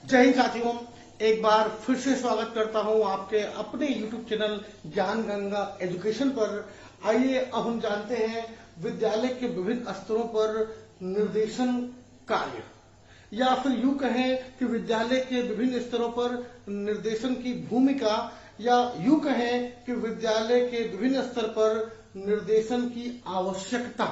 जय हिंद साथियों, एक बार फिर से स्वागत करता हूं आपके अपने YouTube चैनल ज्ञान गंगा एजुकेशन पर। आइए अब हम जानते हैं विद्यालय के विभिन्न स्तरों पर निर्देशन कार्य, या फिर यूं कहें कि विद्यालय के विभिन्न स्तरों पर निर्देशन की भूमिका, या यूं कहें कि विद्यालय के विभिन्न स्तर पर निर्देशन की आवश्यकता।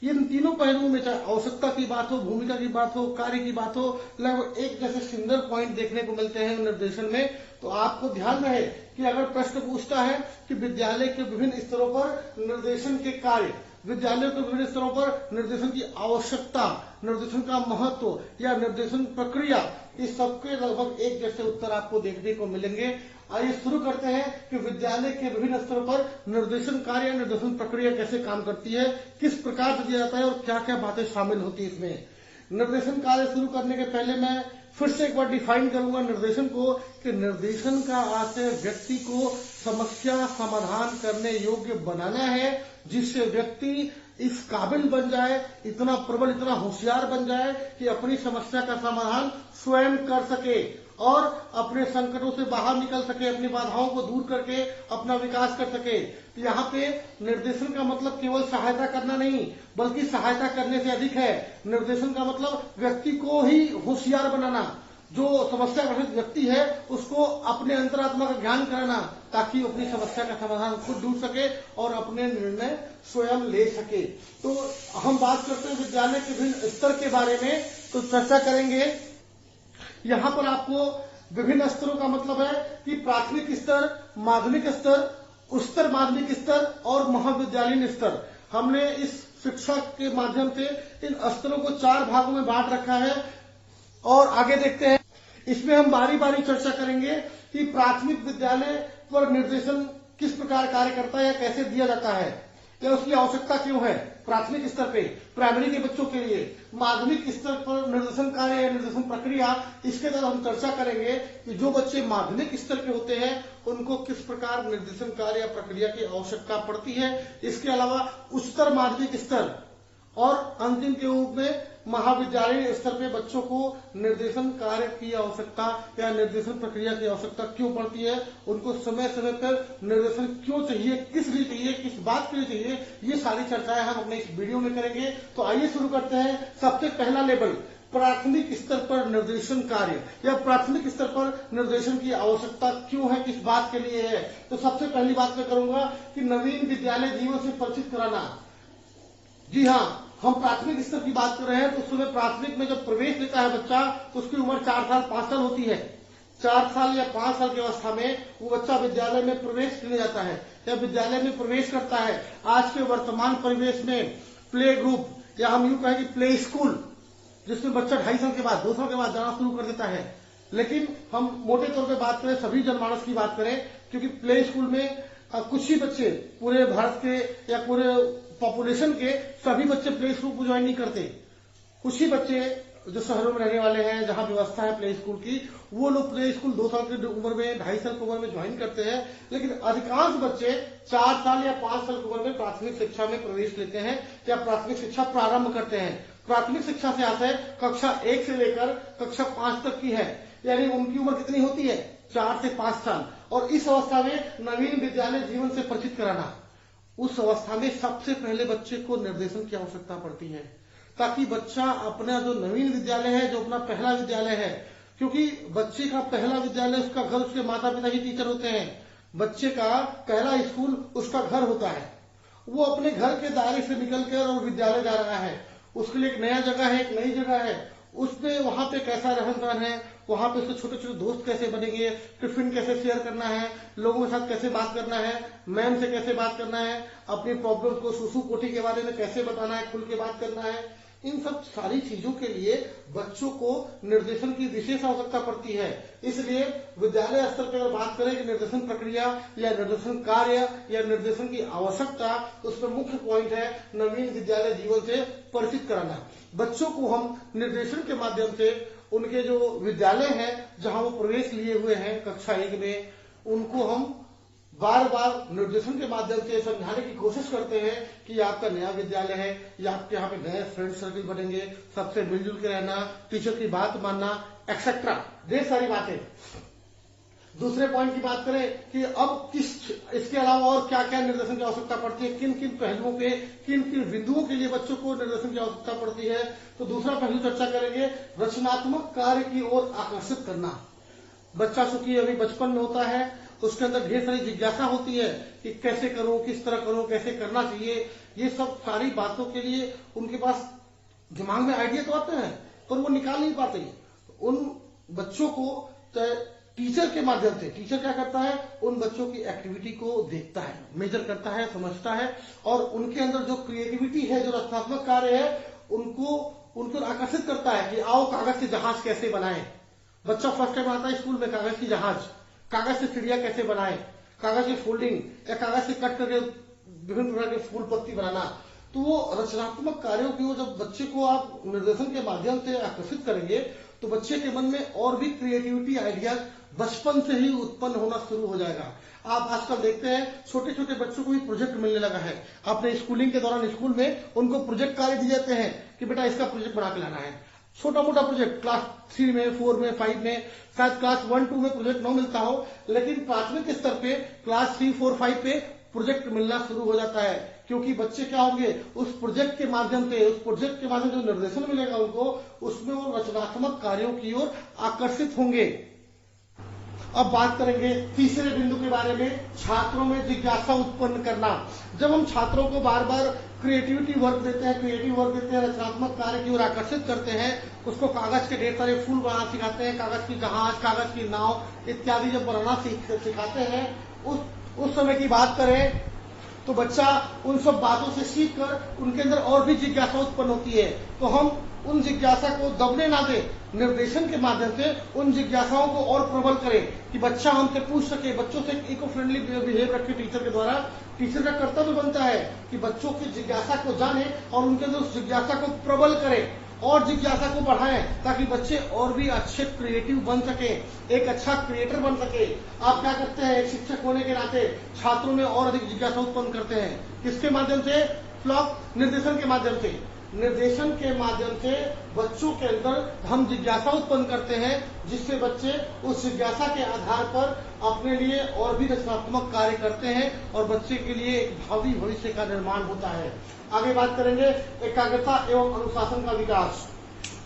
ये इन तीनों पहलुओं में, चाहे आवश्यकता की बात हो, भूमिका की बात हो, कार्य की बात हो, लगभग एक जैसे सुंदर पॉइंट देखने को मिलते हैं निर्देशन में। तो आपको ध्यान रहे कि अगर प्रश्न पूछता है कि विद्यालय के विभिन्न स्तरों पर निर्देशन के कार्य, विद्यालय के विभिन्न स्तरों पर निर्देशन की आवश्यकता, निर्देशन का महत्व या निर्देशन प्रक्रिया, इस सबके लगभग एक जैसे उत्तर आपको देखने को मिलेंगे। आइए शुरू करते हैं कि विद्यालय के विभिन्न स्तरों पर निर्देशन कार्य, निर्देशन प्रक्रिया कैसे काम करती है, किस प्रकार से दिया जाता है और क्या क्या बातें शामिल होती है इसमें। निर्देशन कार्य शुरू करने के पहले मैं फिर से एक बार डिफाइन करूंगा निर्देशन को, कि निर्देशन का आशय व्यक्ति को समस्या समाधान करने योग्य बनाना है, जिससे व्यक्ति इस काबिल बन जाए, इतना प्रबल, इतना होशियार बन जाए कि अपनी समस्या का समाधान स्वयं कर सके और अपने संकटों से बाहर निकल सके, अपनी बाधाओं को दूर करके अपना विकास कर सके। तो यहाँ पे निर्देशन का मतलब केवल सहायता करना नहीं, बल्कि सहायता करने से अधिक है। निर्देशन का मतलब व्यक्ति को ही होशियार बनाना, जो समस्या ग्रसित व्यक्ति है उसको अपने अंतरात्मा का ज्ञान कराना, ताकि वो अपनी समस्या का समाधान खुद ढूंढ सके और अपने निर्णय स्वयं ले सके। तो हम बात करते हैं विद्यालय के विभिन्न स्तर के बारे में, तो चर्चा करेंगे। यहाँ पर आपको विभिन्न स्तरों का मतलब है कि प्राथमिक स्तर, माध्यमिक स्तर, उच्चतर माध्यमिक स्तर और महाविद्यालयीन स्तर। हमने इस शिक्षा के माध्यम से इन स्तरों को 4 भागों में बांट रखा है और आगे देखते हैं। इसमें हम बारी बारी चर्चा करेंगे कि प्राथमिक विद्यालय पर निर्देशन किस प्रकार कार्य करता है या कैसे दिया जाता है, या उसकी आवश्यकता क्यों है प्राथमिक स्तर पे, प्राइमरी के बच्चों के लिए। माध्यमिक स्तर पर निर्देशन कार्य या निर्देशन प्रक्रिया, इसके द्वारा हम चर्चा करेंगे कि जो बच्चे माध्यमिक स्तर पे होते हैं उनको किस प्रकार निर्देशन कार्य या प्रक्रिया की आवश्यकता पड़ती है। इसके अलावा उच्चतर माध्यमिक स्तर और अंतिम के रूप में महाविद्यालय स्तर पे बच्चों को निर्देशन कार्य की आवश्यकता या निर्देशन प्रक्रिया की आवश्यकता क्यों पड़ती है, उनको समय समय पर निर्देशन क्यों चाहिए, किस लिए चाहिए, किस बात के लिए चाहिए, ये सारी चर्चाएं हम अपने इस वीडियो में करेंगे। तो आइए शुरू करते हैं। सबसे पहला लेवल प्राथमिक स्तर पर निर्देशन कार्य या प्राथमिक स्तर पर निर्देशन की आवश्यकता क्यों है, किस बात के लिए है। तो सबसे पहली बात मैं करूंगा कि नवीन विद्यालय जीवन से परिचित कराना। जी हाँ, हम प्राथमिक स्तर की बात कर रहे हैं। तो उस समय प्राथमिक में जब प्रवेश लेता है बच्चा, तो उसकी उम्र 4 साल 5 साल होती है। 4 साल या 5 साल की अवस्था में वो बच्चा विद्यालय में प्रवेश करने जाता है या विद्यालय में प्रवेश करता है। आज के वर्तमान परिवेश में प्ले ग्रुप, या हम यूं कहें कि प्ले स्कूल, जिसमें बच्चा 2.5 साल के बाद, 2 साल के बाद जाना शुरू कर देता है। लेकिन हम मोटे तौर पर बात करें, सभी जनमानस की बात करें, क्योंकि प्ले स्कूल में कुछ ही बच्चे, पूरे भारत के या पूरे पॉपुलेशन के सभी बच्चे प्ले स्कूल को ज्वाइन नहीं करते। कुछ ही बच्चे जो शहरों में रहने वाले हैं, जहां व्यवस्था है प्ले स्कूल की, वो लोग प्ले स्कूल 2 साल की उम्र में, 2.5 साल की उम्र में ज्वाइन करते हैं। लेकिन अधिकांश बच्चे 4 साल या 5 साल की उम्र में प्राथमिक शिक्षा में प्रवेश लेते हैं या प्राथमिक शिक्षा प्रारंभ करते हैं। प्राथमिक शिक्षा से आशय कक्षा 1 से लेकर कक्षा 5 तक की है, यानी उनकी उम्र कितनी होती है, 4 से 5 साल। और इस अवस्था में नवीन विद्यालय जीवन से परिचित कराना, उस अवस्था में सबसे पहले बच्चे को निर्देशन की आवश्यकता पड़ती है, ताकि बच्चा अपना जो नवीन विद्यालय है, जो अपना पहला विद्यालय है, क्योंकि बच्चे का पहला विद्यालय, उसका घर, उसके माता पिता ही टीचर होते हैं। बच्चे का पहला स्कूल उसका घर होता है। वो अपने घर के दायरे से निकलकर और विद्यालय जा रहा है, उसके लिए एक नया जगह है, एक नई जगह है। उसमें वहां पे कैसा रहन सहन है, वहां पे उसके छोटे छोटे दोस्त कैसे बनेंगे, टिफिन कैसे शेयर करना है, लोगों के साथ कैसे बात करना है, मैम से कैसे बात करना है, अपनी प्रॉब्लम्स को सुसु कोठी के बारे में कैसे बताना है, खुल के बात करना है। इन सब सारी चीजों के लिए बच्चों को निर्देशन की विशेष आवश्यकता पड़ती है। इसलिए विद्यालय स्तर पर अगर बात करें कि निर्देशन प्रक्रिया या निर्देशन कार्य या निर्देशन की आवश्यकता, तो उसमें मुख्य पॉइंट है नवीन विद्यालय जीवन से परिचित कराना। बच्चों को हम निर्देशन के माध्यम से उनके जो विद्यालय है, जहां वो प्रवेश लिए हुए हैं कक्षा 1 में, उनको हम बार बार निर्देशन के माध्यम से समझाने की कोशिश करते हैं कि आपका नया विद्यालय है या आपके यहाँ पे नए फ्रेंड सर्कल बनेंगे, सबसे मिलजुल के रहना, टीचर की बात मानना, एक्सेट्रा, ढेर सारी बातें। दूसरे पॉइंट की बात करें कि अब इसके अलावा और क्या क्या निर्देशन की आवश्यकता पड़ती है, किन किन पहलुओं पे, किन किन बिंदुओं के लिए बच्चों को निर्देशन की आवश्यकता पड़ती है। तो दूसरा पहलू चर्चा करेंगे, रचनात्मक कार्य की ओर आकर्षित करना। बच्चा चूंकि अभी बचपन में होता है, उसके अंदर ढेर सारी जिज्ञासा होती है कि कैसे करूं, किस तरह करूं, कैसे करना चाहिए। ये सब सारी बातों के लिए उनके पास दिमाग में आइडिया तो आते हैं पर वो निकाल नहीं पाते। उन बच्चों को टीचर के माध्यम से, टीचर क्या करता है, उन बच्चों की एक्टिविटी को देखता है, मेजर करता है, समझता है और उनके अंदर जो क्रिएटिविटी है, जो रचनात्मक कार्य है, उनको आकर्षित करता है कि आओ कागज के जहाज कैसे बनाएं। बच्चा फर्स्ट टाइम आता है स्कूल में, कागज की जहाज, कागज से चिड़िया कैसे बनाए, कागज की फोल्डिंग या कागज से कट करके विभिन्न प्रकार के फूल पत्ती बनाना। तो वो रचनात्मक कार्यों की ओर जब बच्चे को आप निर्देशन के माध्यम से आकर्षित करेंगे तो बच्चे के मन में और भी क्रिएटिविटी आइडिया बचपन से ही उत्पन्न होना शुरू हो जाएगा। आप आजकल देखते हैं छोटे छोटे बच्चों को भी प्रोजेक्ट मिलने लगा है। अपने स्कूलिंग के दौरान स्कूल में उनको प्रोजेक्ट कार्य दिए जाते हैं कि बेटा इसका प्रोजेक्ट बना के लाना है। छोटा मोटा प्रोजेक्ट क्लास 3 में, 4 में, 5 में, शायद क्लास 1, 2 में प्रोजेक्ट न मिलता हो, लेकिन प्राथमिक स्तर पे क्लास 3, 4, 5 पे प्रोजेक्ट मिलना शुरू हो जाता है। क्योंकि बच्चे क्या होंगे, उस प्रोजेक्ट के माध्यम से जो निर्देशन मिलेगा उनको, उसमें वो रचनात्मक कार्यों की ओर आकर्षित होंगे। अब बात करेंगे तीसरे बिंदु के बारे में, छात्रों में जिज्ञासा उत्पन्न करना। जब हम छात्रों को बार बार क्रिएटिव वर्क देते हैं, रचनात्मक कार्य की ओर आकर्षित करते हैं, उसको कागज के ढेर सारे फूल बनाना सिखाते हैं, कागज की जहाज, कागज की नाव इत्यादि जब बनाना सिखाते हैं, उस समय की बात करें तो बच्चा उन सब बातों से सीखकर उनके अंदर और भी जिज्ञासा उत्पन्न होती है। तो हम उन जिज्ञासा को दबने ना दें, निर्देशन के माध्यम से उन जिज्ञासाओं को और प्रबल करें कि बच्चा हमसे पूछ सके। बच्चों से इको फ्रेंडली बिहेव रखें टीचर के द्वारा। टीचर का कर्तव्य बनता है कि बच्चों की जिज्ञासा को जाने और उनके अंदर उस जिज्ञासा को प्रबल करें और जिज्ञासा को बढ़ाएं, ताकि बच्चे और भी अच्छे क्रिएटिव बन सके, एक अच्छा क्रिएटर बन सके। आप क्या करते हैं, एक शिक्षक होने के नाते छात्रों में और अधिक जिज्ञासा उत्पन्न करते हैं। किसके माध्यम से? फ्लॉक निर्देशन के माध्यम से। निर्देशन के माध्यम से बच्चों के अंदर हम जिज्ञासा उत्पन्न करते हैं, जिससे बच्चे उस जिज्ञासा के आधार पर अपने लिए और भी रचनात्मक कार्य करते हैं और बच्चे के लिए एक भावी भविष्य का निर्माण होता है। आगे बात करेंगे एकाग्रता एवं अनुशासन का विकास।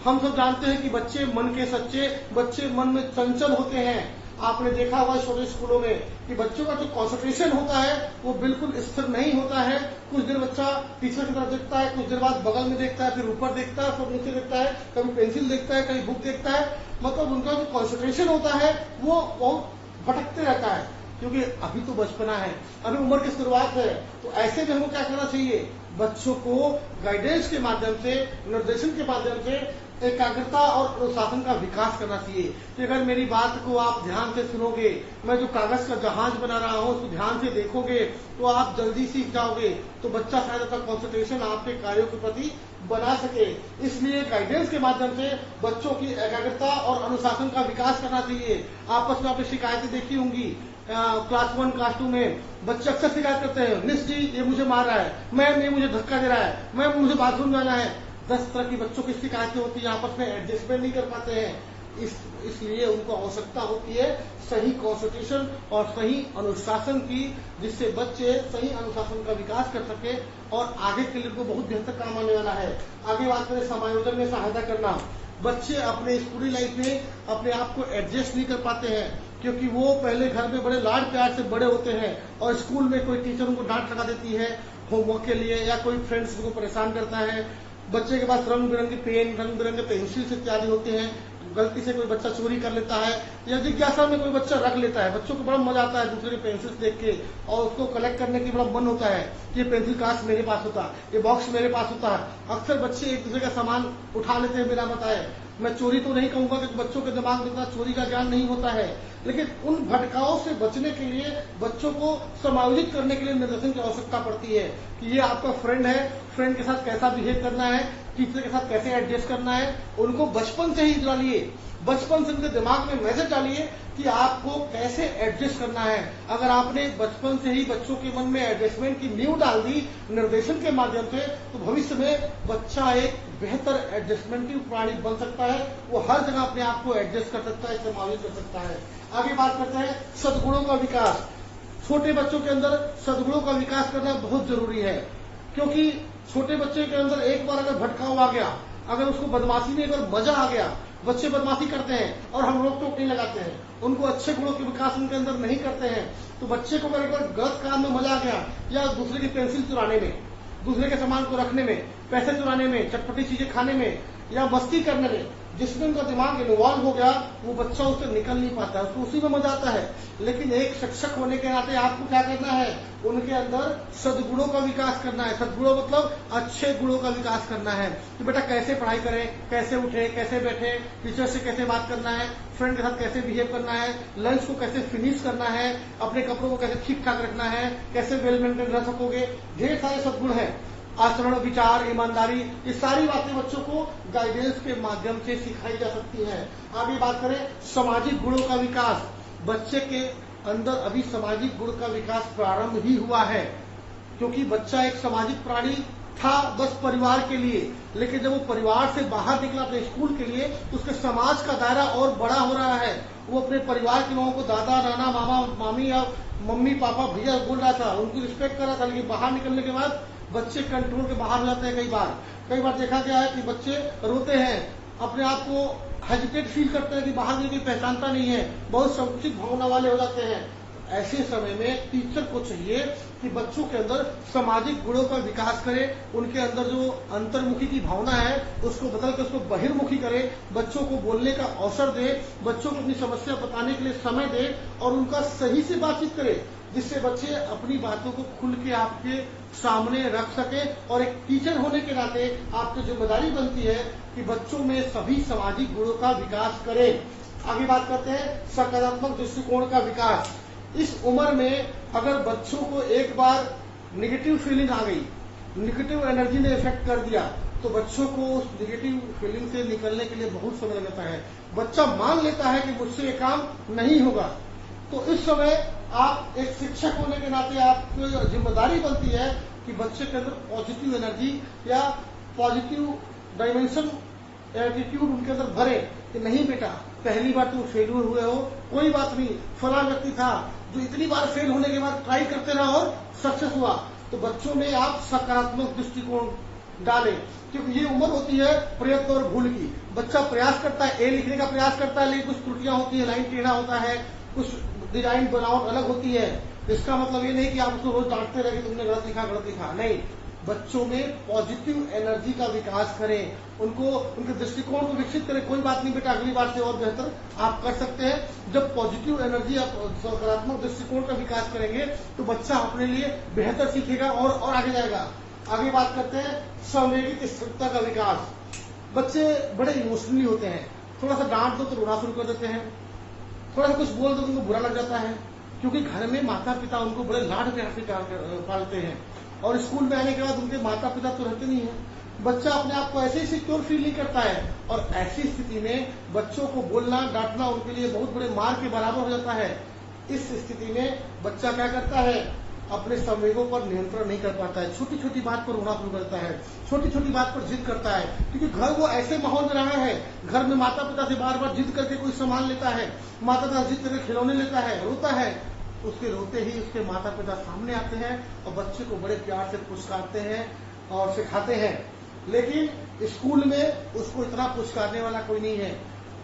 हम सब जानते हैं कि बच्चे मन के सच्चे, बच्चे मन में चंचल होते हैं। आपने देखा होगा छोटे स्कूलों में कि बच्चों का जो कंसंट्रेशन होता है वो बिल्कुल स्थिर नहीं होता है। कुछ देर बच्चा टीचर की तरफ देखता है, कुछ देर बाद बगल में देखता है, फिर ऊपर देखता है, फिर नीचे देखता है, कभी पेंसिल देखता है, कभी बुक देखता है। मतलब उनका जो कंसंट्रेशन होता है वो बहुत भटकते रहता है, क्योंकि अभी तो बचपना है, अभी उम्र की शुरुआत है। तो ऐसे में हमको क्या करना चाहिए, बच्चों को गाइडेंस के माध्यम से, निर्देशन के माध्यम से एकाग्रता और अनुशासन का विकास करना चाहिए। तो अगर मेरी बात को आप ध्यान से सुनोगे, मैं जो कागज का जहाज बना रहा हूँ उसको ध्यान से देखोगे, तो आप जल्दी सीख जाओगे। तो बच्चा शायद अपना कॉन्सेंट्रेशन आपके कार्यों के प्रति बना सके। इसलिए गाइडेंस के माध्यम से बच्चों की एकाग्रता और अनुशासन का विकास करना चाहिए। आपस में आपने शिकायतें देखी होंगी, क्लास 1, क्लास 2 में बच्चे अक्सर शिकायत करते हैं, मिस जी ये मुझे मार रहा है, मैम ये मुझे धक्का दे रहा है, मैम मुझे बाथरूम जाना है। 10 तरह की बच्चों की शिकायतें होती है, आपस में एडजस्टमेंट नहीं कर पाते हैं। इसलिए उनको आवश्यकता होती है सही कंसंट्रेशन और सही अनुशासन की, जिससे बच्चे सही अनुशासन का विकास कर सके और आगे के लिए उनको बहुत बेहतर काम आने वाला है। आगे बात करें समायोजन में सहायता करना। बच्चे अपने स्कूली लाइफ में अपने आप को एडजस्ट नहीं कर पाते हैं, क्योंकि वो पहले घर में बड़े लाड प्यार से बड़े होते हैं और स्कूल में कोई टीचर उनको डांट लगा देती है होमवर्क के लिए, या कोई फ्रेंड्स उनको परेशान करता है। बच्चे के पास रंग बिरंगे पेन, रंग बिरंगे पेंसिल्स इत्यादि होते हैं। गलती से कोई बच्चा चोरी कर लेता है या जिज्ञासा में कोई बच्चा रख लेता है। बच्चों को बड़ा मजा आता है दूसरे की पेंसिल्स देख के, और उसको कलेक्ट करने की बड़ा मन होता है कि ये पेंसिल काश मेरे पास होता, ये बॉक्स मेरे पास होता है। अक्सर बच्चे एक दूसरे का सामान उठा लेते हैं बिना बताए। मैं चोरी तो नहीं कहूंगा कि बच्चों के दिमाग में इतना चोरी का ज्ञान नहीं होता है, लेकिन उन भटकाओं से बचने के लिए बच्चों को समायोजित करने के लिए निर्देशन की आवश्यकता पड़ती है कि ये आपका फ्रेंड है, फ्रेंड के साथ कैसा बिहेव करना है, टीचर के साथ कैसे एडजस्ट करना है। उनको बचपन से ही डालिए, बचपन से उनके दिमाग में मैसेज डालिए कि आपको कैसे एडजस्ट करना है। अगर आपने बचपन से ही बच्चों के मन में एडजस्टमेंट की नींव डाल दी निर्देशन के माध्यम से, तो भविष्य में बच्चा एक बेहतर एडजस्टमेंट की प्राणी बन सकता है। वो हर जगह अपने आप को एडजस्ट कर सकता है, समावेश कर सकता है। आगे बात करते हैं सद्गुणों का विकास। छोटे बच्चों के अंदर सद्गुणों का विकास करना बहुत जरूरी है, क्योंकि छोटे बच्चे के अंदर एक बार अगर भटकाव आ गया, अगर उसको बदमाशी में अगर मजा आ गया, बच्चे बदमाशी करते हैं और हम रोक टोक नहीं लगाते हैं, उनको अच्छे गुणों के विकास उनके अंदर नहीं करते हैं, तो बच्चे को अगर एक बार गलत काम में मजा आ गया, या दूसरे की पेंसिल चुराने में, दूसरे के सामान को रखने में, पैसे चुराने में, चटपटी चीजें खाने में, या मस्ती करने में, जिसमें उनका दिमाग इन्वॉल्व हो गया, वो बच्चा उससे निकल नहीं पाता है, उसको उसी में मजा आता है। लेकिन एक शिक्षक होने के नाते आपको क्या करना है, उनके अंदर सद्गुणों का विकास करना है। सद्गुणों मतलब अच्छे गुणों का विकास करना है कि बेटा कैसे पढ़ाई करें, कैसे उठे, कैसे बैठे, टीचर से कैसे बात करना है, फ्रेंड के साथ कैसे बिहेव करना है, लंच को कैसे फिनिश करना है, अपने कपड़ों को कैसे ठीक ठाक रखना है, कैसे वेल मेंटेन रह सकोगे। ढेर सारे सद्गुण है, आचरण, विचार, ईमानदारी, ये सारी बातें बच्चों को गाइडेंस के माध्यम से सिखाई जा सकती है। आगे बात करें सामाजिक गुणों का विकास। बच्चे के अंदर अभी सामाजिक गुण का विकास प्रारंभ ही हुआ है, क्योंकि बच्चा एक सामाजिक प्राणी था बस परिवार के लिए, लेकिन जब वो परिवार से बाहर निकला अपने स्कूल के लिए, तो उसके समाज का दायरा और बड़ा हो रहा है। वो अपने परिवार के लोगों को दादा, नाना, मामा, मामी या मम्मी, पापा, भैया बोल रहा था, उनकी रिस्पेक्ट कर रहा था। लेकिन बाहर निकलने के बाद बच्चे कंट्रोल के बाहर हो जाते हैं। कई बार देखा गया है कि बच्चे रोते हैं, अपने आप को हेजिटेट फील करते हैं कि बाहर में कोई पहचानता नहीं है, बहुत संकुचित भावना वाले हो जाते हैं। ऐसे समय में टीचर को चाहिए कि बच्चों के अंदर सामाजिक गुणों का विकास करे, उनके अंदर जो अंतर्मुखी की भावना है उसको बदल कर उसको बहिर्मुखी करे, बच्चों को बोलने का अवसर दे, बच्चों को अपनी समस्या बताने के लिए समय दे और उनका सही से बातचीत करे, जिससे बच्चे अपनी बातों को खुल के आपके सामने रख सके। और एक टीचर होने के नाते आपकी जिम्मेदारी बनती है कि बच्चों में सभी सामाजिक गुणों का विकास करें। आगे बात करते हैं सकारात्मक दृष्टिकोण का विकास। इस उम्र में अगर बच्चों को एक बार निगेटिव फीलिंग आ गई, निगेटिव एनर्जी ने इफेक्ट कर दिया, तो बच्चों को उस निगेटिव फीलिंग से निकलने के लिए बहुत समय लगता है। बच्चा मान लेता है कि मुझसे ये काम नहीं होगा, तो इस समय आप एक शिक्षक होने के नाते आपकी जिम्मेदारी बनती है कि बच्चे के अंदर पॉजिटिव एनर्जी या पॉजिटिव डायमेंशन एटीट्यूड उनके अंदर भरे कि नहीं बेटा, पहली बार तुम फेलियर हुए हो, कोई बात नहीं, फला व्यक्ति था जो इतनी बार फेल होने के बाद ट्राई करते रहा और सक्सेस हुआ। तो बच्चों में आप सकारात्मक दृष्टिकोण डालें, क्योंकि ये उम्र होती है प्रयत्न और भूल की। बच्चा प्रयास करता है, ए लिखने का प्रयास करता है, लेकिन कुछ त्रुटियां होती है, लाइन टेढ़ा होता है, कुछ डिजाइन बनावट अलग होती है। इसका मतलब ये नहीं कि आप उसको रोज डांटते रहे कि तुमने गलत लिखा, नहीं। बच्चों में पॉजिटिव एनर्जी का विकास करें, उनको उनके दृष्टिकोण को विकसित करें। कोई बात नहीं बेटा, अगली बार से और बेहतर आप कर सकते हैं। जब पॉजिटिव एनर्जी, आप सकारात्मक दृष्टिकोण का विकास करेंगे तो बच्चा अपने लिए बेहतर सीखेगा और आगे जाएगा। आगे बात करते हैं संवेगित स्थिरता का विकास। बच्चे बड़े इमोशनली होते हैं, थोड़ा सा डांट दो तो रोना शुरू कर देते हैं, थोड़ा सा कुछ बोल दो तो उनको बुरा लग जाता है, क्योंकि घर में माता पिता उनको बड़े लाड प्यार से पालते हैं और स्कूल में आने के बाद उनके माता पिता तो रहते नहीं है। बच्चा अपने आप को ऐसे ही सिक्योर फील नहीं करता है, और ऐसी स्थिति में बच्चों को बोलना, डांटना उनके लिए बहुत बड़े मार के बराबर हो जाता है। इस स्थिति में बच्चा क्या करता है, अपने संवेगों पर नियंत्रण नहीं कर पाता है, छोटी छोटी बात पर रोना शुरू करता है, छोटी छोटी बात पर जिद करता है, क्योंकि घर वो ऐसे माहौल में रहा है, घर में माता पिता से बार बार जिद करके कोई सामान लेता है, माता पिता जिद करके खिलौने लेता है, रोता है, उसके रोते ही उसके माता पिता सामने आते हैं और बच्चे को बड़े प्यार से पुचकारते हैं और सिखाते हैं। लेकिन स्कूल में उसको इतना पुचकारने वाला कोई नहीं है,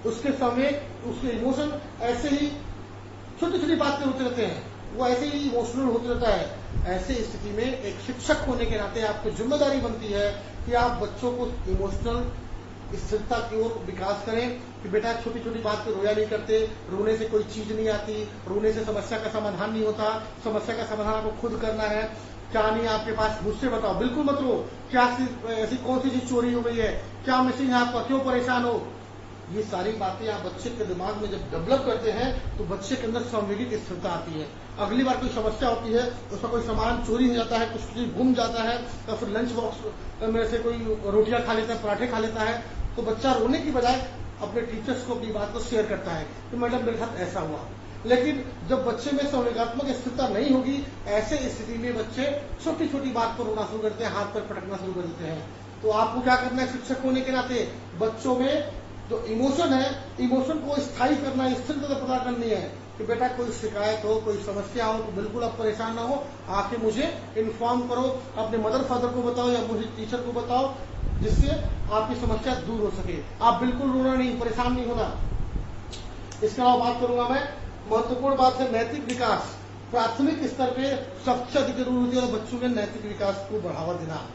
उसके समय उसके इमोशन ऐसे ही छोटी छोटी बातें होते रहते हैं, वो ऐसे ही इमोशनल होते रहता है। ऐसे स्थिति में एक शिक्षक होने के नाते आपकी जिम्मेदारी बनती है कि आप बच्चों को इमोशनल स्थिरता की ओर विकास करें कि बेटा छोटी छोटी बात पे रोया नहीं करते, रोने से कोई चीज नहीं आती, रोने से समस्या का समाधान नहीं होता, समस्या का समाधान आपको खुद करना है। क्या नहीं आपके पास, मुझसे बताओ, बिल्कुल मत रो, क्या ऐसी कौन सी चीज चोरी हो गई है, क्या मिसिंग है आपका, क्यों परेशान हो। ये सारी बातें आप बच्चे के दिमाग में जब डेवलप करते हैं तो बच्चे के अंदर संवेगित स्थिरता आती है। अगली बार कोई समस्या होती है, उसका कोई सामान चोरी हो जाता है, कुछ चीज गुम जाता है, या फिर लंच बॉक्स में से कोई रोटियां खा लेता है, पराठे खा लेता है, तो बच्चा रोने की बजाय अपने टीचर्स को अपनी बात को शेयर करता है कि मैडम मेरे साथ ऐसा हुआ। लेकिन जब बच्चे में संवेदनात्मक स्थिरता नहीं होगी, ऐसे स्थिति में बच्चे छोटी छोटी बात पर रोना शुरू करते हैं, हाथ पर पटकना शुरू कर देते हैं। तो आपको क्या करना है शिक्षक होने के नाते, बच्चों में जो इमोशन है, इमोशन को स्थायी करना, स्थिरता प्रदान करनी है कि बेटा कोई शिकायत हो, कोई समस्या हो तो बिल्कुल आप परेशान ना हो, आके मुझे इन्फॉर्म करो, अपने मदर फादर को बताओ या मुझे टीचर को बताओ, जिससे आपकी समस्या दूर हो सके। आप बिल्कुल रोना नहीं, परेशान नहीं होना। इसके अलावा बात करूंगा मैं, महत्वपूर्ण बात है नैतिक विकास। प्राथमिक स्तर पे सबसे अधिक जरूरी होती है बच्चों में नैतिक विकास को बढ़ावा देना,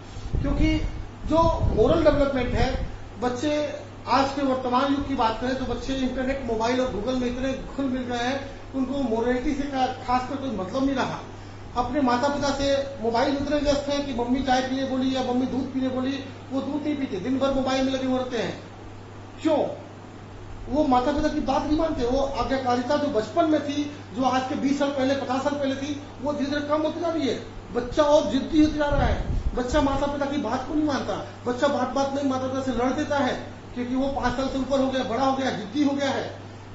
क्योंकि जो मोरल डेवलपमेंट है, बच्चे आज के वर्तमान युग की बात करें तो बच्चे इंटरनेट, मोबाइल और गूगल में इतने घुल मिल गए हैं, उनको मोरलिटी से खासकर कोई मतलब नहीं रहा। अपने माता पिता से मोबाइल इतने व्यस्त हैं कि मम्मी चाय पीने बोली या मम्मी दूध पीने बोली, वो दूध नहीं पीते, दिन भर मोबाइल में लगे हुए रहते हैं। क्यों? वो माता पिता की बात नहीं मानते। वो आज्ञाकारिता जो बचपन में थी, जो आज के 20 साल पहले, 50 साल पहले थी, वो धीरे धीरे कम होती जा रही है। बच्चा और जिद्दी होता जा रहा है, बच्चा माता पिता की बात को नहीं मानता, बच्चा बात बात में माता पिता से लड़ देता है, क्योंकि वो 5 साल से ऊपर हो गया, बड़ा हो गया, जिद्दी हो गया है।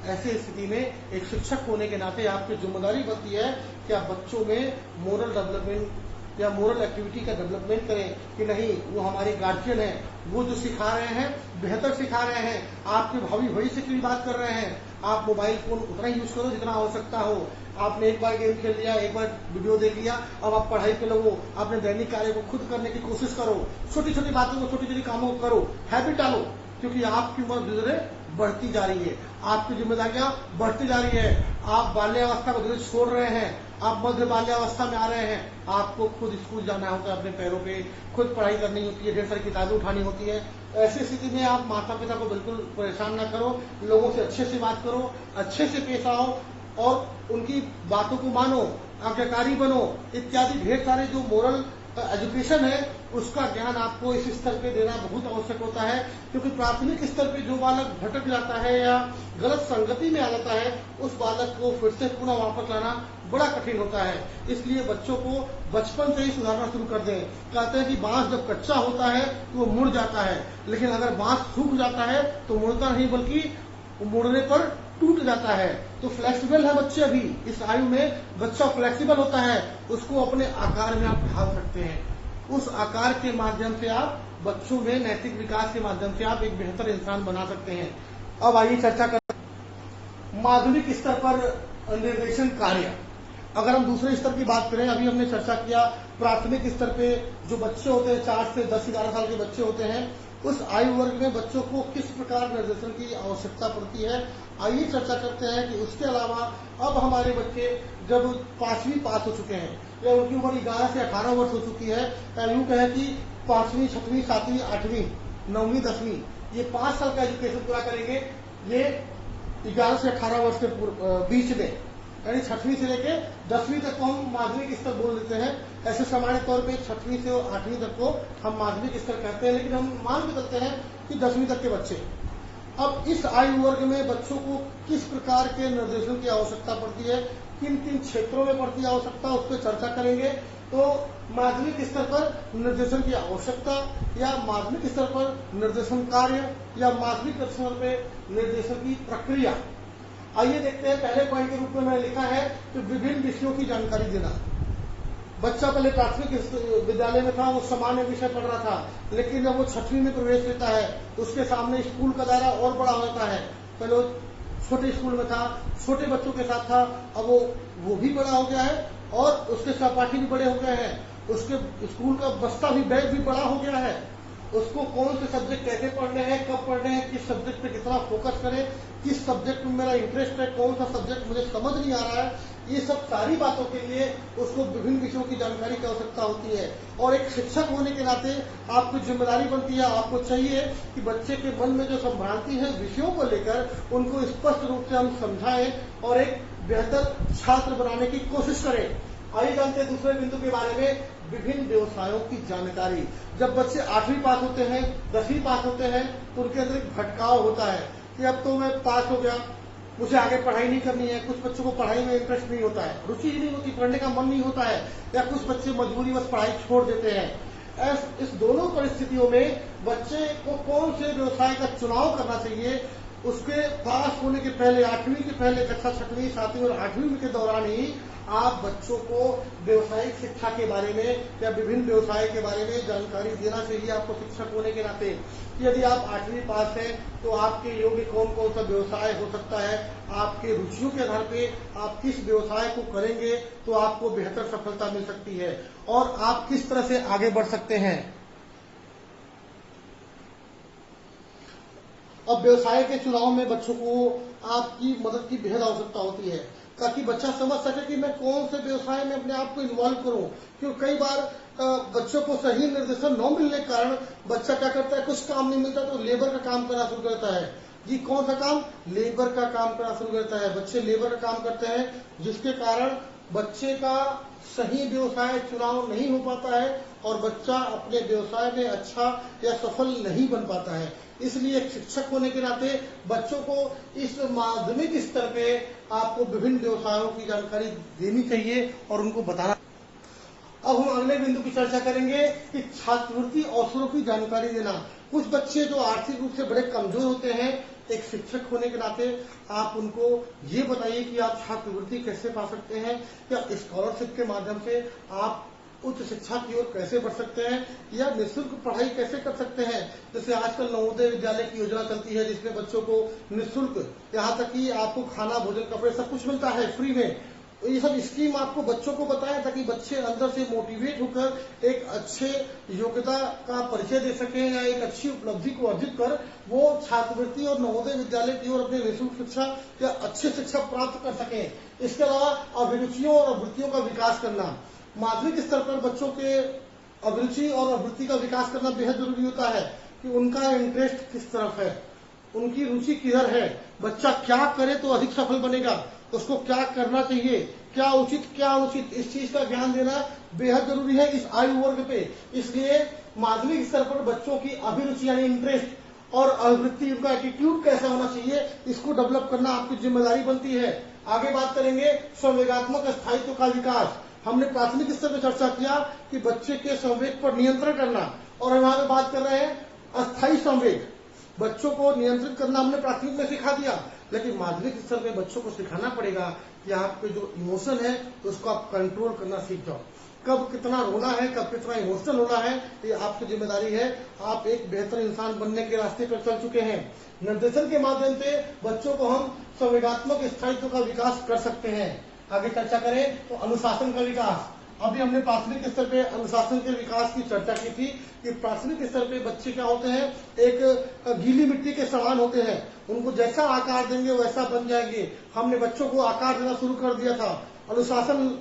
ऐसे स्थिति में एक शिक्षक होने के नाते आपकी जिम्मेदारी बनती है कि आप बच्चों में मोरल डेवलपमेंट या मोरल एक्टिविटी का डेवलपमेंट करें कि नहीं, वो हमारे गार्जियन है, वो जो सिखा रहे हैं बेहतर सिखा रहे हैं। आपके भावी भविष्य की बात कर रहे हैं, आप मोबाइल फोन उतना ही यूज करो जितना आवश्यकता हो। आपने एक बार गेम खेल लिया, एक बार वीडियो देख लिया, अब आप पढ़ाई पे लगो, अपने दैनिक कार्य को खुद करने की कोशिश करो, छोटी छोटी बातों को, छोटी छोटी कामों को करो, हैबिट डालो, क्योंकि आपकी उम्र धीरे धीरे बढ़ती जा रही है, आपकी जिम्मेदारियां बढ़ती जा रही है, आप बाल्यावस्था को धीरे छोड़ रहे हैं, आप मध्य बाल्यावस्था में आ रहे हैं, आपको खुद स्कूल जाना होता है, अपने पैरों पे खुद पढ़ाई करनी होती है, ढेर सारी किताबें उठानी होती है। ऐसी स्थिति में आप माता पिता को बिल्कुल परेशान ना करो, लोगों से अच्छे से बात करो, अच्छे से पेश आओ और उनकी बातों को मानो, आज्ञाकारी बनो, इत्यादि ढेर सारे जो मोरल एजुकेशन है उसका ज्ञान आपको इस स्तर पे देना बहुत आवश्यक होता है, क्योंकि प्राथमिक स्तर पे जो बालक भटक जाता है या गलत संगति में आ जाता है, उस बालक को फिर से पुनः वापस लाना बड़ा कठिन होता है। इसलिए बच्चों को बचपन से ही सुधारना शुरू कर दें। कहते हैं कि बांस जब कच्चा होता है तो वो मुड़ जाता है, लेकिन अगर बांस सूख जाता है तो मुड़ता नहीं, बल्कि मुड़ने पर टूट जाता है। तो फ्लेक्सिबल है बच्चे, अभी इस आयु में बच्चा फ्लेक्सिबल होता है, उसको अपने आकार में आप ढाल सकते हैं। उस आकार के माध्यम से आप बच्चों में नैतिक विकास के माध्यम से आप एक बेहतर इंसान बना सकते हैं। अब आइए चर्चा करें माध्यमिक स्तर पर निर्देशन कार्य। अगर हम दूसरे स्तर की बात करें, अभी हमने चर्चा किया प्राथमिक स्तर पे जो बच्चे होते हैं, 4 से 10-11 साल के बच्चे होते हैं, उस आयु वर्ग में बच्चों को किस प्रकार निर्देशन की आवश्यकता पड़ती है, आइए चर्चा करते हैं। कि उसके अलावा अब हमारे बच्चे जब 5वीं पास हो चुके हैं या उनकी उम्र 11 से 18 वर्ष हो चुकी है, या यूं कहें कि 5वीं, 6वीं, 7वीं, 8वीं, 9वीं, 10वीं, ये 5 साल का एजुकेशन पूरा करेंगे। ये 11 से 18 वर्ष के बीच में, यानी 6वीं से लेके 10वीं तक को हम माध्यमिक स्तर बोल देते हैं। ऐसे सामान्य तौर पे 6वीं से 8वीं तक को हम माध्यमिक स्तर कहते हैं, लेकिन हम मान के चलते हैं कि 10वीं तक के बच्चे। अब इस आयु वर्ग में बच्चों को किस प्रकार के निर्देशन की आवश्यकता पड़ती है, किन किन क्षेत्रों में पड़ती है आवश्यकता, उस पर चर्चा करेंगे। तो माध्यमिक स्तर पर निर्देशन की आवश्यकता या माध्यमिक स्तर पर निर्देशन कार्य या माध्यमिक स्तर पर निर्देशन की प्रक्रिया, आइए देखते हैं। पहले पॉइंट के रूप में मैंने लिखा है कि विभिन्न विषयों की जानकारी देना। बच्चा पहले प्राथमिक विद्यालय में था, वो सामान्य विषय पढ़ रहा था, लेकिन जब वो 6वीं में प्रवेश लेता है तो उसके सामने स्कूल का दायरा और बड़ा होता है। पहले वो छोटे स्कूल में था, छोटे बच्चों के साथ था, अब वो भी बड़ा हो गया है और उसके सहपाठी भी बड़े हो गए हैं, उसके स्कूल का बस्ता भी, बैग भी बड़ा हो गया है। उसको कौन से सब्जेक्ट कैसे पढ़ने हैं, कब पढ़ने हैं, किस सब्जेक्ट पे कितना फोकस करें, किस सब्जेक्ट में मेरा इंटरेस्ट है, कौन सा सब्जेक्ट मुझे समझ नहीं आ रहा है, ये सब सारी बातों के लिए उसको विभिन्न विषयों की जानकारी की आवश्यकता होती है। और एक शिक्षक होने के नाते आपकी जिम्मेदारी बनती है, आपको चाहिए कि बच्चे के मन में जो संभ्रांति है विषयों को लेकर, उनको स्पष्ट रूप से हम समझाएं और एक बेहतर छात्र बनाने की कोशिश करें। आइए जानते हैं दूसरे बिंदु के बारे में, विभिन्न व्यवसायों की जानकारी। जब बच्चे 8वीं पास होते हैं, 10वीं पास होते हैं, तो उनके अंदर एक भटकाव होता है कि अब तो मैं पास हो गया, मुझे आगे पढ़ाई नहीं करनी है। कुछ बच्चों को पढ़ाई में इंटरेस्ट नहीं होता है, रुचि ही नहीं होती, पढ़ने का मन नहीं होता है, या कुछ बच्चे मजबूरीवश पढ़ाई छोड़ देते हैं। इस दोनों परिस्थितियों में बच्चे को कौन से व्यवसाय का चुनाव करना चाहिए, उसके पास होने के पहले 8वीं के पहले कक्षा 6वीं 7वीं और 8वीं के दौरान ही आप बच्चों को व्यवसायिक शिक्षा के बारे में या विभिन्न व्यवसाय के बारे में जानकारी देना चाहिए आपको शिक्षक होने के नाते। यदि आप 8वीं पास हैं तो आपके योग्य कौन कौन सा व्यवसाय हो सकता है, आपके रुचियों के आधार पे आप किस व्यवसाय को करेंगे तो आपको बेहतर सफलता मिल सकती है और आप किस तरह से आगे बढ़ सकते हैं। अब व्यवसाय के चुनाव में बच्चों को आपकी मदद की बेहद आवश्यकता होती है ताकि बच्चा समझ सके कि मैं कौन से व्यवसाय में अपने आप को इन्वॉल्व करूं। क्योंकि कई बार बच्चों को सही निर्देशन न मिलने के कारण बच्चा क्या करता है, कुछ काम नहीं मिलता तो लेबर का काम करना शुरू करता है। जी कौन सा काम? लेबर का काम करना शुरू करता है। बच्चे लेबर का काम करते हैं जिसके कारण बच्चे का सही व्यवसाय चुनाव नहीं हो पाता है और बच्चा अपने व्यवसाय में अच्छा या सफल नहीं बन पाता है। इसलिए एक शिक्षक होने के नाते बच्चों को इस माध्यमिक स्तर पे आपको विभिन्न व्यवसायों की जानकारी देनी चाहिए और उनको बताना। अब हम अगले बिंदु की चर्चा करेंगे कि छात्रवृत्ति अवसरों की जानकारी देना। कुछ बच्चे जो आर्थिक रूप से बड़े कमजोर होते हैं, एक शिक्षक होने के नाते आप उनको ये बताइए कि आप छात्रवृत्ति कैसे पा सकते हैं या स्कॉलरशिप के माध्यम से आप उच्च शिक्षा की ओर कैसे बढ़ सकते हैं या निःशुल्क पढ़ाई कैसे कर सकते हैं। जैसे आजकल नवोदय विद्यालय की योजना चलती है जिसमें बच्चों को निःशुल्क यहाँ तक कि आपको खाना भोजन कपड़े सब कुछ मिलता है फ्री में। ये सब स्कीम आपको बच्चों को बताएं ताकि बच्चे अंदर से मोटिवेट होकर एक अच्छे योग्यता का परिचय दे सकें या एक अच्छी उपलब्धि को अर्जित कर वो छात्रवृत्ति और नवोदय विद्यालय की ओर अपने निःशुल्क शिक्षा या अच्छी शिक्षा प्राप्त कर सकें। इसके अलावा अभिरुचियों और अभिवृत्तियों का विकास करना। माध्यमिक स्तर पर बच्चों के अभिरुचि और अभिवृत्ति का विकास करना बेहद जरूरी होता है कि उनका इंटरेस्ट किस तरफ है, उनकी रुचि किधर है, बच्चा क्या करे तो अधिक सफल बनेगा, उसको क्या करना चाहिए, क्या उचित क्या अनुचित, इस चीज का ज्ञान देना बेहद जरूरी है इस आयु वर्ग पे। इसलिए माध्यमिक स्तर पर बच्चों की अभिरुचि यानी इंटरेस्ट और अभिवृत्ति, उनका एटीट्यूड कैसा होना चाहिए, इसको डेवलप करना आपकी जिम्मेदारी बनती है। आगे बात करेंगे संवेगात्मक स्थायित्व का विकास। हमने प्राथमिक स्तर पर चर्चा किया कि बच्चे के संवेग पर नियंत्रण करना और हम आगे बात कर रहे हैं अस्थायी संवेग। बच्चों को नियंत्रित करना हमने प्राथमिक में सिखा दिया, लेकिन माध्यमिक स्तर पे बच्चों को सिखाना पड़ेगा कि आपके जो इमोशन है उसको आप कंट्रोल करना सीख जाओ। कब कितना रोना है, कब कितना इमोशनल होना है, ये आपकी जिम्मेदारी है। आप एक बेहतर इंसान बनने के रास्ते पर चल चुके हैं। निर्देशन के माध्यम से बच्चों को हम संवेगात्मक स्थायित्व का विकास कर सकते हैं। आगे चर्चा करें तो अनुशासन का विकास। अभी हमने प्राथमिक स्तर पे अनुशासन के विकास की चर्चा की थी कि प्राथमिक स्तर पे बच्चे क्या होते हैं, एक गीली मिट्टी के समान होते हैं, उनको जैसा आकार देंगे वैसा बन जाएंगे। हमने बच्चों को आकार देना शुरू कर दिया था, अनुशासन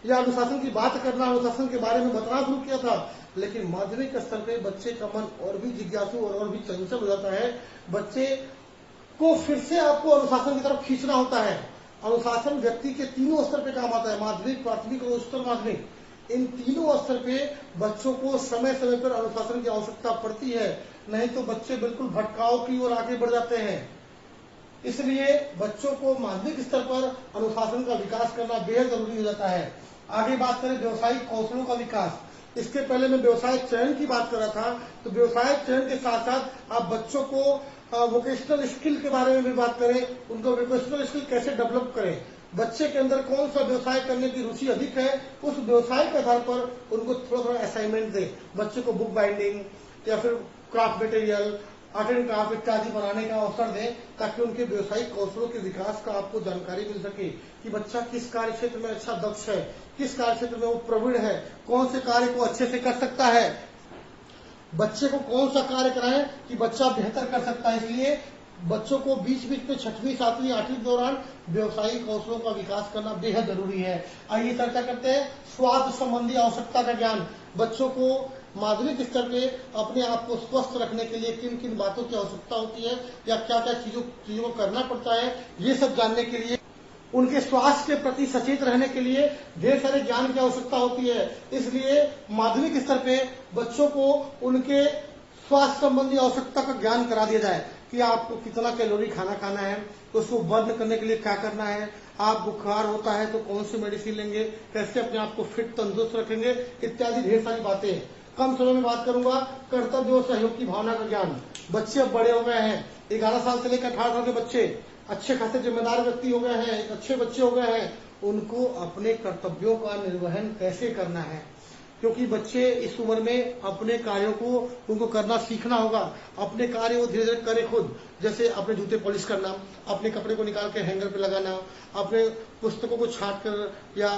या अनुशासन की बात करना, अनुशासन के बारे में बताना शुरू किया था। लेकिन माध्यमिक स्तर पे बच्चे का मन और भी जिज्ञासु और भी चंचल हो जाता है। बच्चे को फिर से आपको अनुशासन की तरफ खींचना होता है। अनुशासन व्यक्ति के तीनों स्तर पे काम आता है, माध्यमिक, प्राथमिक और उच्चतर माध्यमिक। इन तीनों स्तर पे बच्चों को समय समय पर अनुशासन की आवश्यकता पड़ती है, नहीं तो बच्चे बिल्कुल भटकाव की ओर आगे बढ़ जाते हैं। इसलिए बच्चों को माध्यमिक स्तर पर अनुशासन का विकास करना बेहद जरूरी हो जाता है। आगे बात करें व्यवसायिक कौशलों का विकास। इसके पहले मैं व्यवसाय चयन की बात कर रहा था, तो व्यवसाय चयन के साथ साथ आप बच्चों को वोकेशनल स्किल के बारे में भी बात करें, उनको वोकेशनल स्किल कैसे डेवलप करें, बच्चे के अंदर कौन सा व्यवसाय करने की रुचि अधिक है, उस व्यवसाय के आधार पर उनको थोड़ा थोड़ा असाइनमेंट दें। बच्चे को बुक बाइंडिंग या फिर craft material, art and craft इत्यादि बनाने का अवसर दें ताकि उनके व्यवसायिक कौशलों के विकास का आपको जानकारी मिल सके कि बच्चा किस कार्य क्षेत्र में अच्छा दक्ष है, किस कार्य क्षेत्र में वो प्रवीण है, कौन से कार्य को अच्छे से कर सकता है, बच्चे को कौन सा कार्य कराएं कि बच्चा बेहतर कर सकता है। इसलिए बच्चों को बीच बीच में 6वीं 7वीं 8वीं के दौरान व्यवसायिक कौशलों का विकास करना बेहद जरूरी है। आइए चर्चा करते हैं स्वास्थ्य संबंधी आवश्यकता का ज्ञान। बच्चों को माध्यमिक स्तर पे अपने आप को स्वस्थ रखने के लिए किन किन बातों की आवश्यकता होती है या क्या क्या चीजों को करना पड़ता है, ये सब जानने के लिए, उनके स्वास्थ्य के प्रति सचेत रहने के लिए ढेर सारे ज्ञान की आवश्यकता होती है। इसलिए माध्यमिक स्तर पे बच्चों को उनके स्वास्थ्य संबंधी आवश्यकता का ज्ञान करा दिया जाए कि आपको कितना कैलोरी खाना खाना है, तो उसको बर्न करने के लिए क्या करना है, आप बुखार होता है तो कौन सी मेडिसिन लेंगे, कैसे अपने आप को फिट तंदुरुस्त रखेंगे, इत्यादि ढेर सारी बातें। कम समय में बात करूंगा कर्तव्य और सहयोग की भावना का ज्ञान। बच्चे अब बड़े हो गए हैं, 11 साल से लेकर 18 साल के बच्चे अच्छे खासे जिम्मेदार व्यक्ति हो गए हैं, एक अच्छे बच्चे हो गए हैं, उनको अपने कर्तव्यों का निर्वहन कैसे करना है, क्योंकि बच्चे इस उम्र में अपने कार्यों को उनको करना सीखना होगा। अपने कार्य वो धीरे धीरे करें खुद, जैसे अपने जूते पॉलिश करना, अपने कपड़े को निकाल के हैंगर पे लगाना, अपने पुस्तकों को छाट कर, या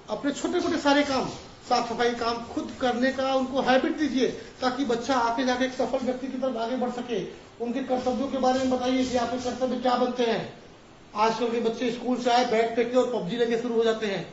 अपने छोटे छोटे सारे काम, साफ सफाई काम खुद करने का उनको हैबिट दीजिए, ताकि बच्चा आगे जाके एक सफल व्यक्ति की तरफ आगे बढ़ सके। उनके कर्तव्यों के बारे में बताइए कि आपके कर्तव्य क्या बनते हैं। आजकल के बच्चे स्कूल से आए, बैग फेंके और पबजी लेके शुरू हो जाते हैं।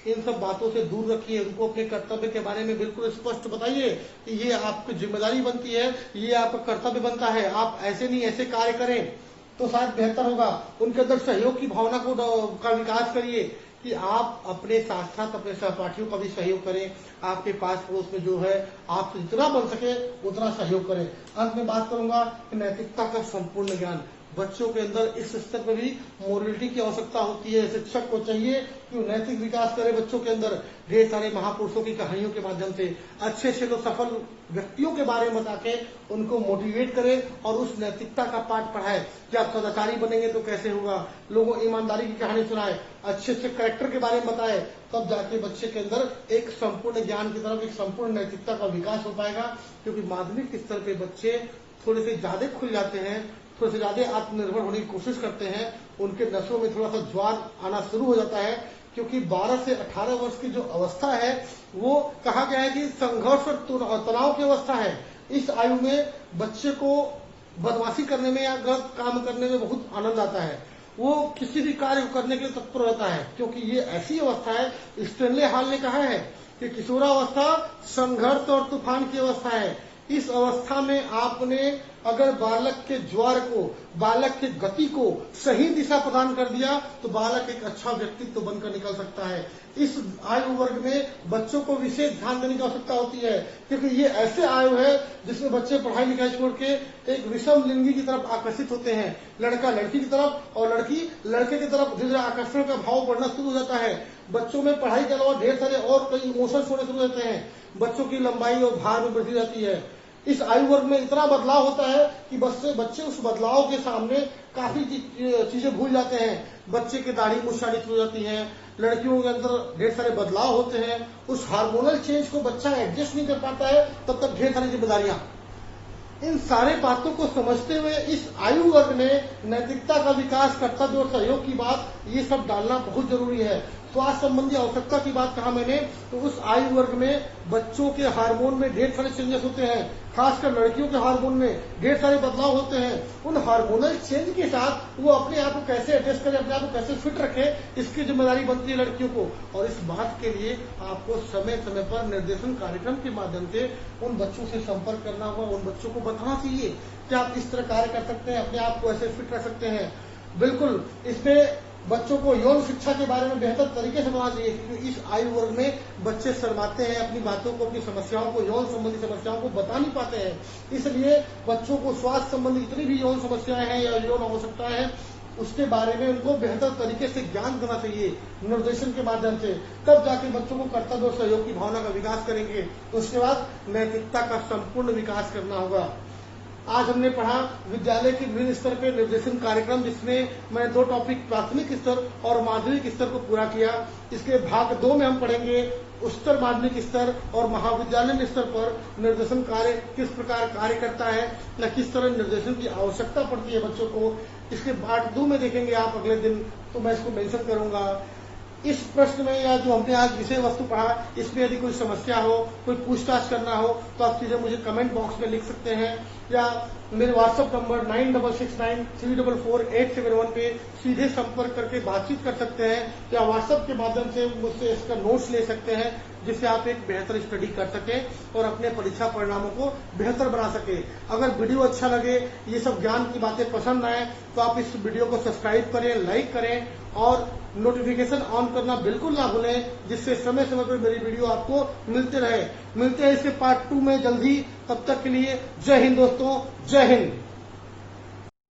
इन सब बातों से दूर रखिए, उनको अपने कर्तव्य के बारे में बिल्कुल स्पष्ट बताइए कि ये आपकी जिम्मेदारी बनती है, ये आपका कर्तव्य बनता है, आप ऐसे नहीं ऐसे कार्य करें तो शायद बेहतर होगा। उनके अंदर सहयोग की भावना का विकास करिए कि आप अपने साथ साथ अपने सहपाठियों का भी सहयोग करें। आपके पास पड़ोस में जो है आपसे जितना बन सके उतना सहयोग करें। अंत में बात करूंगा कि नैतिकता का संपूर्ण ज्ञान बच्चों के अंदर इस स्तर पर भी मोरलिटी की आवश्यकता होती है। शिक्षक को चाहिए कि वो नैतिक विकास करे बच्चों के अंदर। ढेर सारे महापुरुषों की कहानियों के माध्यम से अच्छे से तो सफल व्यक्तियों के बारे में बता के उनको मोटिवेट करे और उस नैतिकता का पाठ पढ़ाए कि आप सदाचारी बनेंगे तो कैसे होगा, लोगों ईमानदारी की कहानी सुनाए, अच्छे से कैरेक्टर के बारे में बताए, तब जाके बच्चे के अंदर एक संपूर्ण ज्ञान की तरफ, एक संपूर्ण नैतिकता का विकास हो पाएगा। क्योंकि माध्यमिक स्तर पे बच्चे थोड़े से ज्यादा खुल जाते हैं, थोड़े से ज्यादा आत्मनिर्भर होने की कोशिश करते हैं, उनके नसों में थोड़ा सा ज्वार आना शुरू हो जाता है। क्योंकि 12 से 18 वर्ष की जो अवस्था है वो कहा गया है कि संघर्ष और तनाव की अवस्था है। इस आयु में बच्चे को बदमाशी करने में या गलत काम करने में बहुत आनंद आता है, वो किसी भी कार्य को करने के लिए तत्पर रहता है, क्योंकि ये ऐसी अवस्था है। स्टेनले हॉल ने कहा है कि किशोरावस्था संघर्ष और तूफान की अवस्था है। इस अवस्था में आपने अगर बालक के ज्वार को, बालक के गति को सही दिशा प्रदान कर दिया तो बालक एक अच्छा व्यक्तित्व बनकर निकल सकता है। इस आयु वर्ग में बच्चों को विशेष ध्यान देने की आवश्यकता होती है, क्योंकि ये ऐसे आयु है जिसमें बच्चे पढ़ाई लिखाई छोड़ के एक विषम लिंगी की तरफ आकर्षित होते हैं। लड़का लड़की की तरफ और लड़की लड़के की तरफ धीरे धीरे आकर्षण का भाव बढ़ना शुरू हो जाता है। बच्चों में पढ़ाई के अलावा ढेर सारे और कई इमोशंस होने शुरू होते हैं। बच्चों की लंबाई और भार में बढ़ती जाती है। इस आयु वर्ग में इतना बदलाव होता है कि बच्चे उस बदलाव के सामने काफी चीजें भूल जाते हैं। बच्चे की दाढ़ी मुछाड़ी शुरू हो जाती है, लड़कियों के अंदर ढेर सारे बदलाव होते हैं। उस हार्मोनल चेंज को बच्चा एडजस्ट नहीं कर पाता है, तब तक ढेर सारी जिम्मेदारियां। इन सारे बातों को समझते हुए इस आयु वर्ग में नैतिकता का विकास, कर्तव्य और सहयोग की बात, ये सब डालना बहुत जरूरी है। स्वास्थ्य संबंधी आवश्यकता की बात कहा मैंने, तो उस आयु वर्ग में बच्चों के हार्मोन में ढेर सारे चेंजेस होते हैं, खासकर लड़कियों के हार्मोन में ढेर सारे बदलाव होते हैं। उन हार्मोनल चेंज के साथ वो अपने आप को कैसे एडजस्ट करे, अपने आप को कैसे फिट रखे, इसकी जिम्मेदारी बनती है लड़कियों को। और इस बात के लिए आपको समय समय पर निर्देशन कार्यक्रम के माध्यम से उन बच्चों से संपर्क करना होगा, उन बच्चों को बताना चाहिए कि आप इस तरह कार्य कर सकते हैं, अपने आप को ऐसे फिट रख सकते हैं। बिल्कुल इसमें बच्चों को यौन शिक्षा के बारे में बेहतर तरीके से बताना चाहिए, क्योंकि इस आयु वर्ग में बच्चे शर्माते हैं, अपनी बातों को, अपनी समस्याओं को, यौन संबंधी समस्याओं को बता नहीं पाते हैं। इसलिए बच्चों को स्वास्थ्य संबंधी जितनी भी यौन समस्याएं हैं या यौन आवश्यकताएं हैं, उसके बारे में उनको बेहतर तरीके से ज्ञान देना चाहिए निर्देशन के माध्यम से। तब जाके बच्चों को कर्तव्य और सहयोग की भावना का विकास करेंगे। उसके बाद नैतिकता का संपूर्ण विकास करना होगा। आज हमने पढ़ा विद्यालय के विभिन्न स्तर पे निर्देशन कार्यक्रम, जिसमें मैं 2 टॉपिक प्राथमिक स्तर और माध्यमिक स्तर को पूरा किया। इसके भाग 2 में हम पढ़ेंगे उच्चतर माध्यमिक स्तर और महाविद्यालय स्तर पर निर्देशन कार्य किस प्रकार कार्य करता है, या किस तरह निर्देशन की आवश्यकता पड़ती है बच्चों को। इसके पार्ट 2 में देखेंगे आप अगले दिन, तो मैं इसको मेंशन करूंगा। इस प्रश्न में या जो हमने आज विषय वस्तु पढ़ा, इसमें यदि कोई समस्या हो, कोई पूछताछ करना हो, तो आप सीधे मुझे कमेंट बॉक्स में लिख सकते हैं, या मेरे व्हाट्सएप नंबर 9669344871 पे सीधे संपर्क करके बातचीत कर सकते हैं, या व्हाट्सएप के माध्यम से मुझसे इसका नोट्स ले सकते हैं, जिससे आप एक बेहतर स्टडी कर सके और अपने परीक्षा परिणामों को बेहतर बना सके। अगर वीडियो अच्छा लगे, ये सब ज्ञान की बातें पसंद आए, तो आप इस वीडियो को सब्सक्राइब करें, लाइक करें और नोटिफिकेशन ऑन करना बिल्कुल ना भूलें, जिससे समय समय पर मेरी वीडियो आपको मिलते रहे। मिलते हैं इसके पार्ट 2 में जल्दी। तब तक के लिए जय हिंद दोस्तों, जय हिंद।